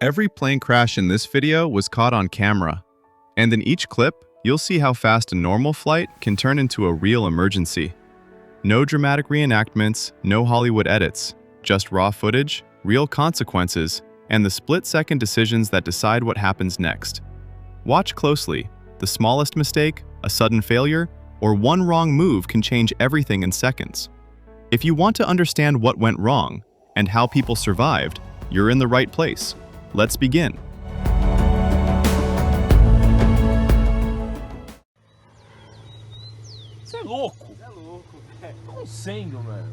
Every plane crash in this video was caught on camera, and in each clip, you'll see how fast a normal flight can turn into a real emergency. No dramatic reenactments, no Hollywood edits, just raw footage, real consequences, and the split-second decisions that decide what happens next. Watch closely. The smallest mistake, a sudden failure, or one wrong move can change everything in seconds. If you want to understand what went wrong and how people survived, you're in the right place. Let's begin. Você é louco. Tô sendo, mano.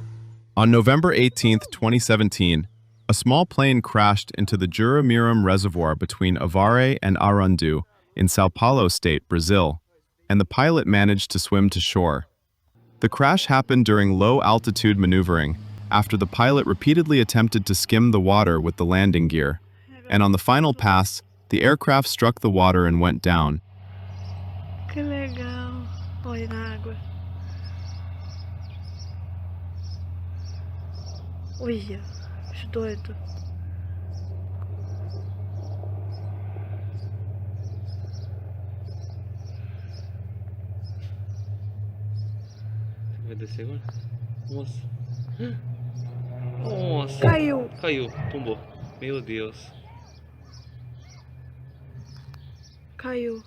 On November 18, 2017, a small plane crashed into the Juramiram Reservoir between Avare and Arundu in São Paulo State, Brazil, and the pilot managed to swim to shore. The crash happened during low-altitude maneuvering, after the pilot repeatedly attempted to skim the water with the landing gear, and on the final pass, the aircraft struck the water and went down. Que legal. Olha na água. Olha, que doido. Vai descer agora? Nossa. Nossa. Caiu. Caiu, tombou. Meu Deus. Caiu.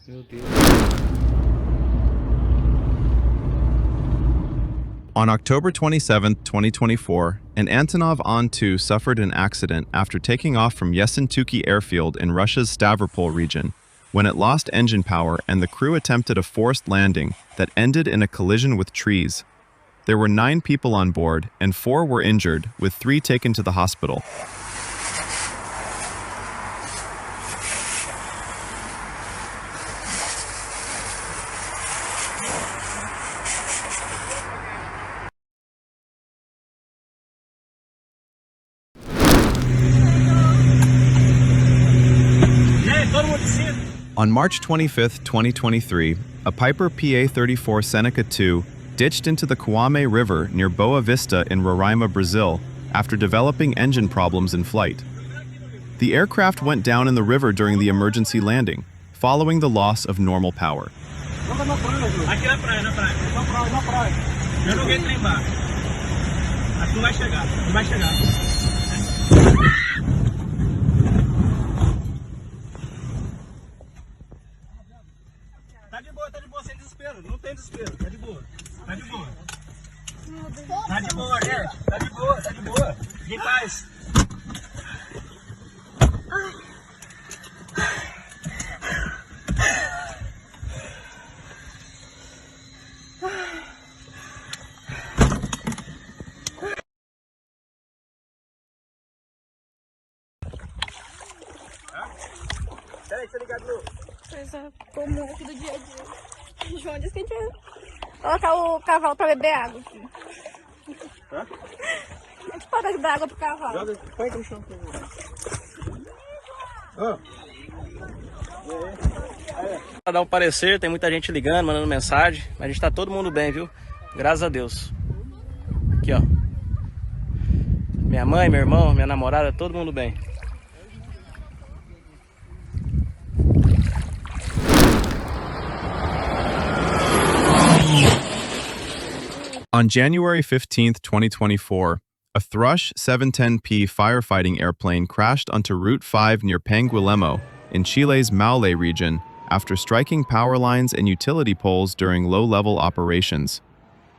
Meu Deus. On October 27, 2024, an Antonov An-2 suffered an accident after taking off from Yessentuki Airfield in Russia's Stavropol region, when it lost engine power and the crew attempted a forced landing that ended in a collision with trees. There were 9 people on board, and 4 were injured, with 3 taken to the hospital. On March 25, 2023, a Piper PA-34 Seneca II ditched into the Kwame River near Boa Vista in Roraima, Brazil, after developing engine problems in flight. The aircraft went down in the river during the emergency landing, following the loss of normal power. Aqui na praia. Na praia. Eu joguei trem embaixo. Aqui não vai chegar, Tá de boa, sem desespero. Não tem desespero, tá de boa. Tá de boa, gente. Tá de boa. De paz. Peraí, deixa eu ligar de novo. Coisa comum aqui do dia a dia. João disse que a gente vai colocar o cavalo pra beber água aqui. Hã? A gente para de dar água pro cavalo. Põe aqui no chão. Para dar um parecer, tem muita gente ligando, mandando mensagem, mas a gente tá todo mundo bem, viu? Graças a Deus. Aqui, ó. Minha mãe, meu irmão, minha namorada, todo mundo bem. On January 15, 2024, a Thrush 710P firefighting airplane crashed onto Route 5 near Panguilemo in Chile's Maule region after striking power lines and utility poles during low-level operations.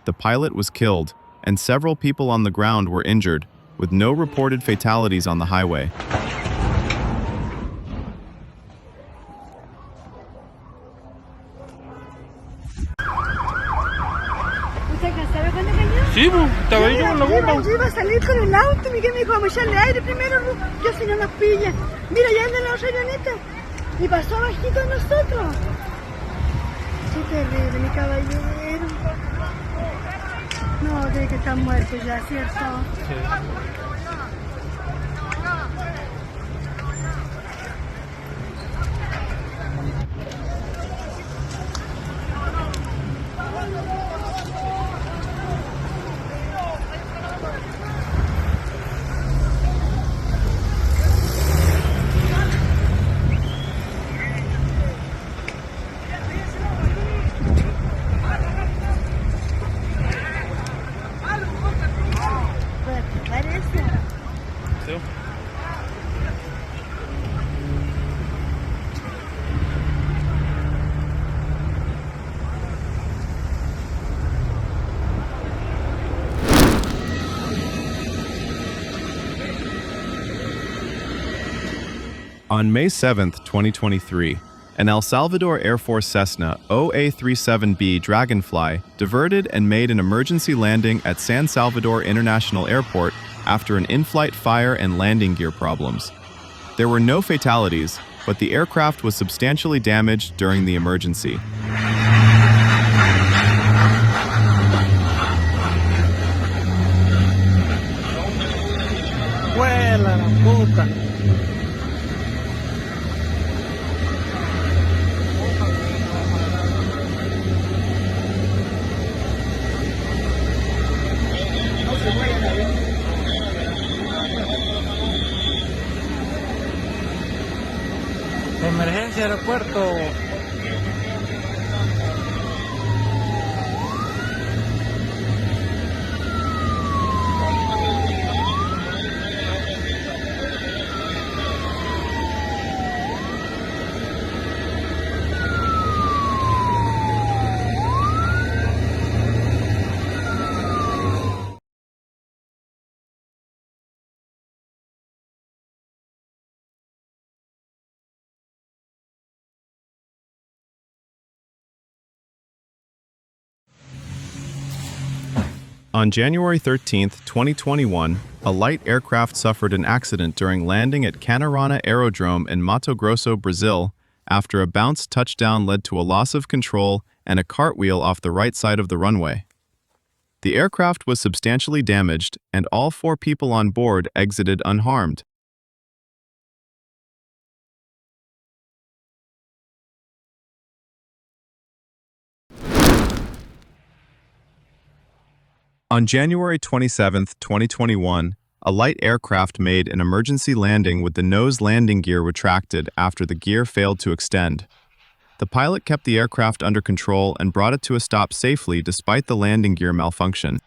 The pilot was killed, and several people on the ground were injured, with no reported fatalities on the highway. Sí, estaba ahí yo Mira, yo iba a salir con el auto, Miguel me dijo, vamos a echarle aire primero, yo si no nos pilla. Mira, ya anda la otra avioneta. Y pasó abajito de nosotros. Qué terrible, mi caballero. No, tiene que estar muerto ya, ¿cierto? Sí. On May 7, 2023, an El Salvador Air Force Cessna OA-37B Dragonfly diverted and made an emergency landing at San Salvador International Airport after an in-flight fire and landing gear problems. There were no fatalities, but the aircraft was substantially damaged during the emergency. Vuela la puta. Emergencia aeropuerto. On January 13, 2021, a light aircraft suffered an accident during landing at Canarana Aerodrome in Mato Grosso, Brazil, after a bounced touchdown led to a loss of control and a cartwheel off the right side of the runway. The aircraft was substantially damaged, and all 4 people on board exited unharmed. On January 27, 2021, a light aircraft made an emergency landing with the nose landing gear retracted after the gear failed to extend. The pilot kept the aircraft under control and brought it to a stop safely despite the landing gear malfunction.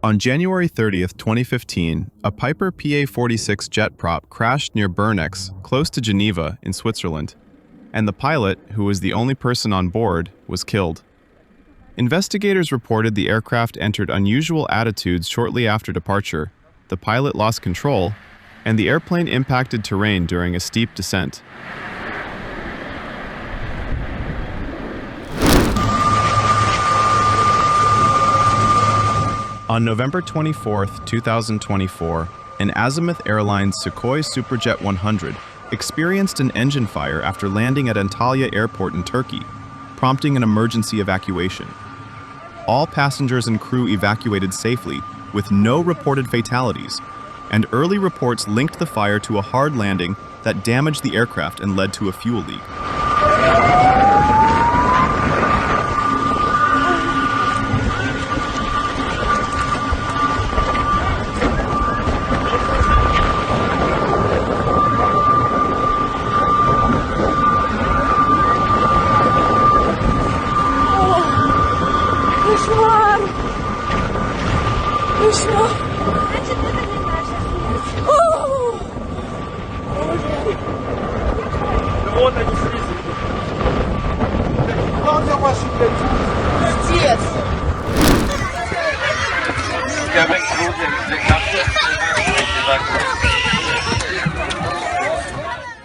On January 30, 2015, a Piper PA-46 jet prop crashed near Bernex, close to Geneva, in Switzerland, and the pilot, who was the only person on board, was killed. Investigators reported the aircraft entered unusual attitudes shortly after departure, the pilot lost control, and the airplane impacted terrain during a steep descent. On November 24, 2024, an Azimuth Airlines Sukhoi Superjet 100 experienced an engine fire after landing at Antalya Airport in Turkey, prompting an emergency evacuation. All passengers and crew evacuated safely, with no reported fatalities, and early reports linked the fire to a hard landing that damaged the aircraft and led to a fuel leak.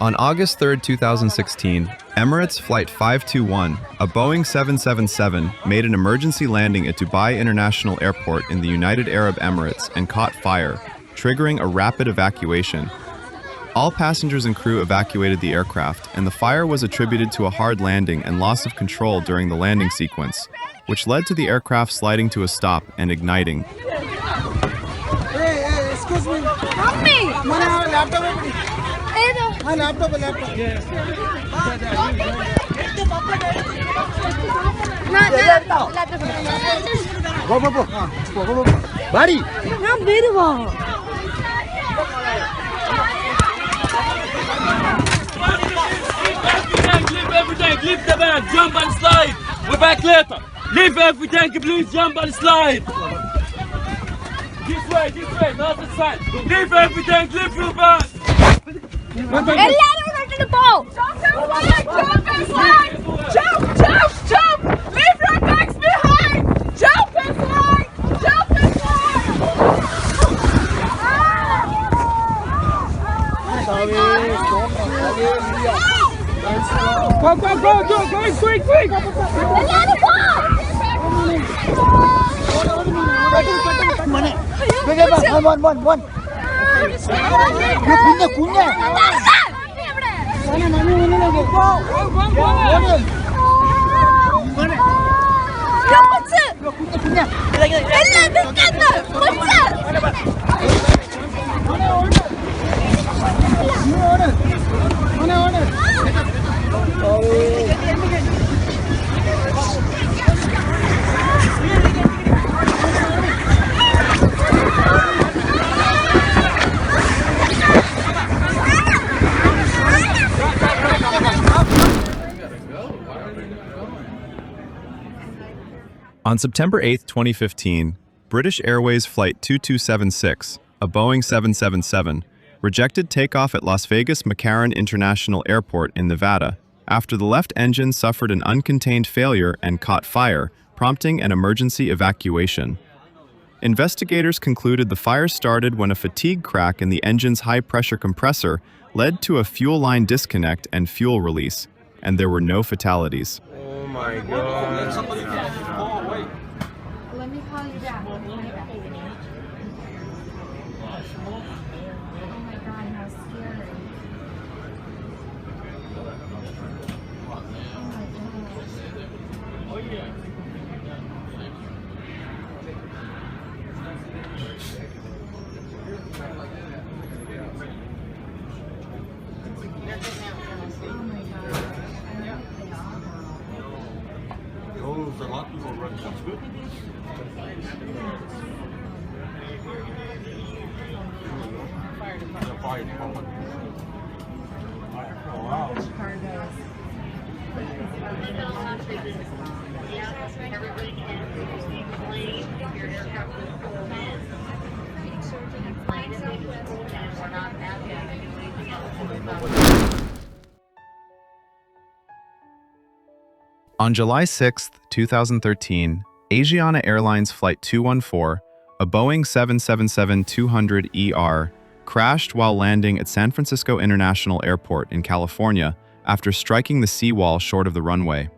On August 3, 2016, Emirates Flight 521, a Boeing 777, made an emergency landing at Dubai International Airport in the United Arab Emirates and caught fire, triggering a rapid evacuation. All passengers and crew evacuated the aircraft, and the fire was attributed to a hard landing and loss of control during the landing sequence, which led to the aircraft sliding to a stop and igniting. Hey, excuse me. Help me! Laptop. Buddy! Lift the bag, jump and slide! We're back later! Leave everything, please jump and slide. This way, not the side. Leave everything, leave your bag. എല്ലാരും to the boat. Jump and slide. Jump. Leave your bags behind. Jump and slide. Go, quick. എല്ലാരും പോ. One. കുഞ്ഞ് On September 8, 2015, British Airways Flight 2276, a Boeing 777, rejected takeoff at Las Vegas McCarran International Airport in Nevada after the left engine suffered an uncontained failure and caught fire, prompting an emergency evacuation. Investigators concluded the fire started when a fatigue crack in the engine's high-pressure compressor led to a fuel line disconnect and fuel release, and there were no fatalities. Oh my God. Let me call you back. Oh my God, how scary. On July 6, 2013, Asiana Airlines Flight 214, a Boeing 777-200ER, crashed while landing at San Francisco International Airport in California after striking the seawall short of the runway.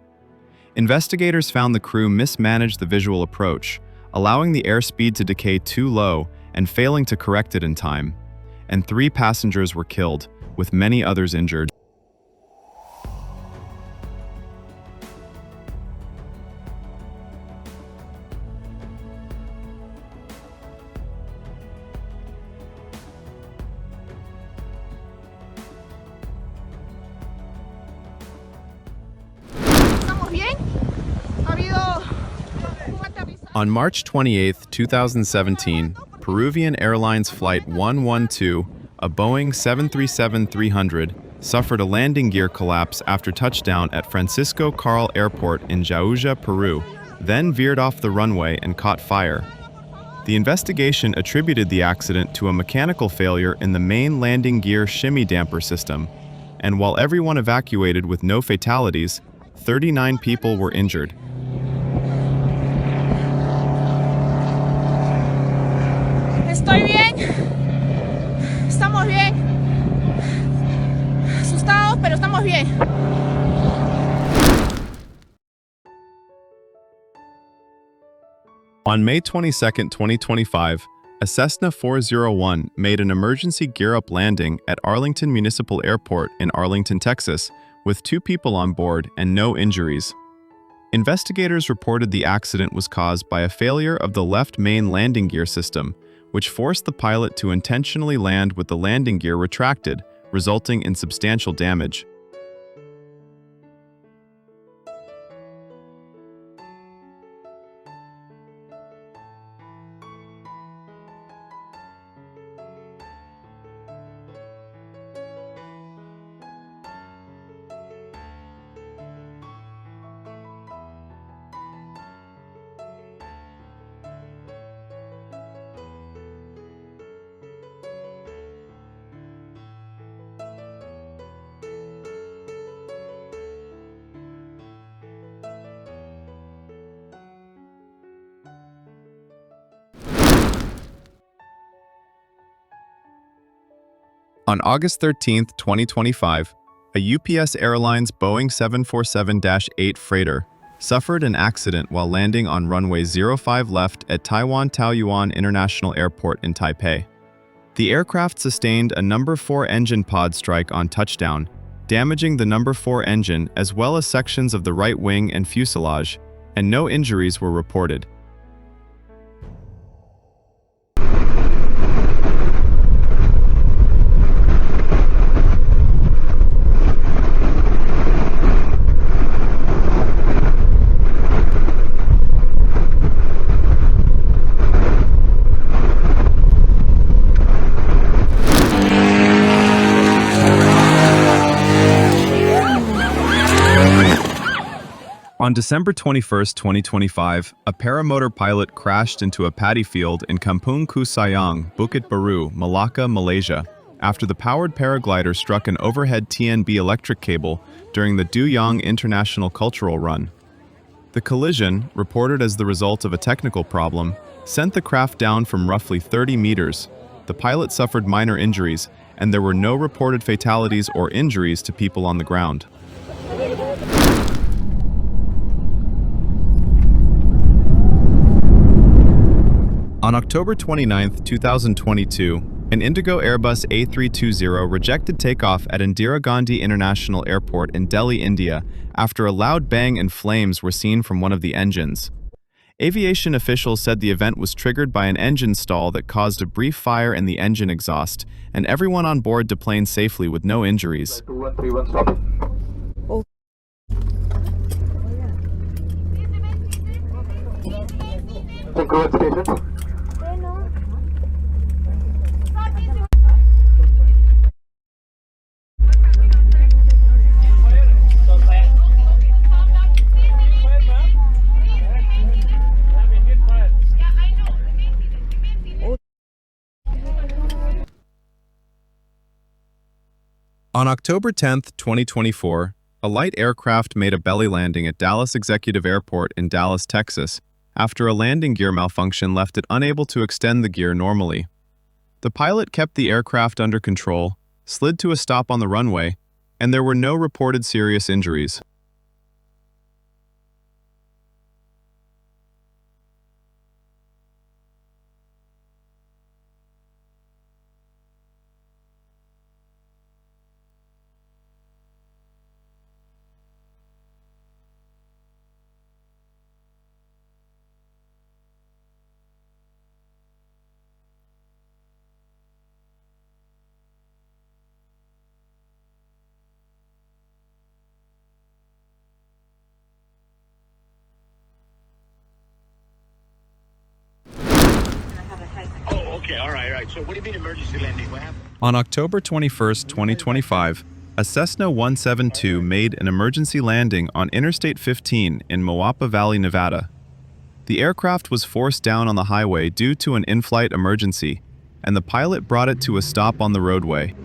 Investigators found the crew mismanaged the visual approach, allowing the airspeed to decay too low and failing to correct it in time, and 3 passengers were killed, with many others injured. On March 28, 2017, Peruvian Airlines Flight 112, a Boeing 737-300, suffered a landing gear collapse after touchdown at Francisco Carl Airport in Jauja, Peru, then veered off the runway and caught fire. The investigation attributed the accident to a mechanical failure in the main landing gear shimmy damper system, and while everyone evacuated with no fatalities, 39 people were injured. Estoy bien. Estamos bien. Asustados, pero estamos bien. On May 22, 2025, a Cessna 401 made an emergency gear-up landing at Arlington Municipal Airport in Arlington, Texas, with 2 people on board and no injuries. Investigators reported the accident was caused by a failure of the left main landing gear system, which forced the pilot to intentionally land with the landing gear retracted, resulting in substantial damage. On August 13, 2025, a UPS Airlines Boeing 747-8 freighter suffered an accident while landing on runway 05 left at Taiwan Taoyuan International Airport in Taipei. The aircraft sustained a number 4 engine pod strike on touchdown, damaging the number 4 engine as well as sections of the right wing and fuselage, and no injuries were reported. On December 21, 2025, a paramotor pilot crashed into a paddy field in Kampung Kusayang, Bukit Baru, Malacca, Malaysia, after the powered paraglider struck an overhead TNB electric cable during the Duyang International Cultural Run. The collision, reported as the result of a technical problem, sent the craft down from roughly 30 meters. The pilot suffered minor injuries, and there were no reported fatalities or injuries to people on the ground. On October 29, 2022, an Indigo Airbus A320 rejected takeoff at Indira Gandhi International Airport in Delhi, India, after a loud bang and flames were seen from one of the engines. Aviation officials said the event was triggered by an engine stall that caused a brief fire in the engine exhaust, and everyone on board deplaned safely with no injuries. On October 10, 2024, a light aircraft made a belly landing at Dallas Executive Airport in Dallas, Texas, after a landing gear malfunction left it unable to extend the gear normally. The pilot kept the aircraft under control, slid to a stop on the runway, and there were no reported serious injuries. Okay, all right. So what do you mean emergency landing? What happened? On October 21, 2025, a Cessna 172 made an emergency landing on Interstate 15 in Moapa Valley, Nevada. The aircraft was forced down on the highway due to an in-flight emergency, and the pilot brought it to a stop on the roadway.